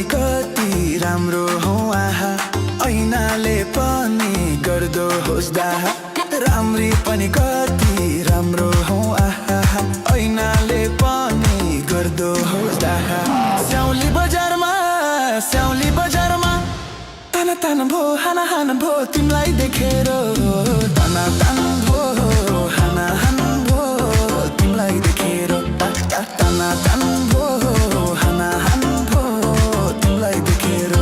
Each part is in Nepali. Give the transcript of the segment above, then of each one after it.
कति राम्रो हो आहा ऐनाले पनि गर्दो होस् दाहा राम्री पनि कति राम्रो हो आहा ऐनाले पनि गर्दो होस् दाहा स्याउली बजारमा ताना ताना भो हाना हाना भो तिमीलाई देखेर ताना ताना भो हाना हाना भो तिमीलाई देखेर ताना ताना भो हाना हाना भो तिमीलाई देखेर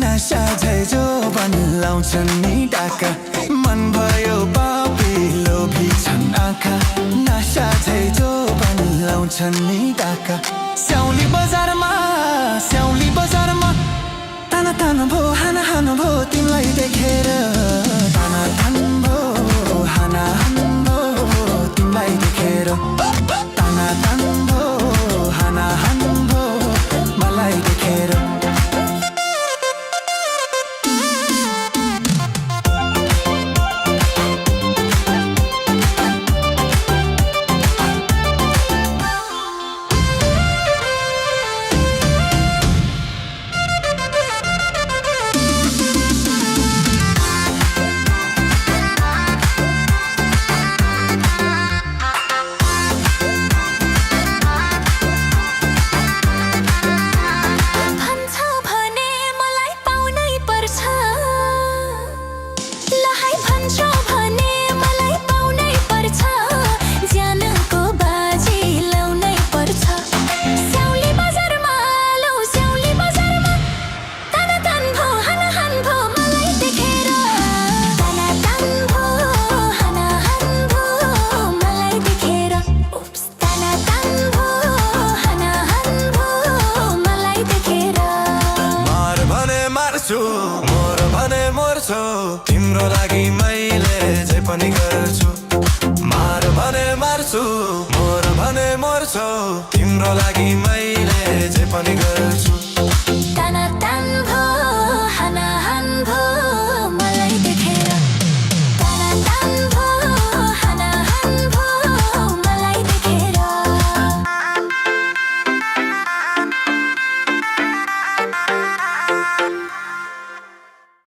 नशा झै जो बन लाउँछन् नि डाका मन भयो पापी लोभी छन् आँखा नशा झै जो बन लाउँछन् नि डाका स्याउली बजारमा ताना ताना भो हाना हाना भो तिमीलाई देखेर ताना ताना भो हाना हाना भो तिमीलाई देखेर ताना ताना भो हाना हाना भो मलाई देखेर मोर भने मर्छु तिम्रो लागि मैले जे पनि गर्छु मार भने मार्छु मोर भने मर्छु तिम्रो लागि मैले जे पनि गर्छु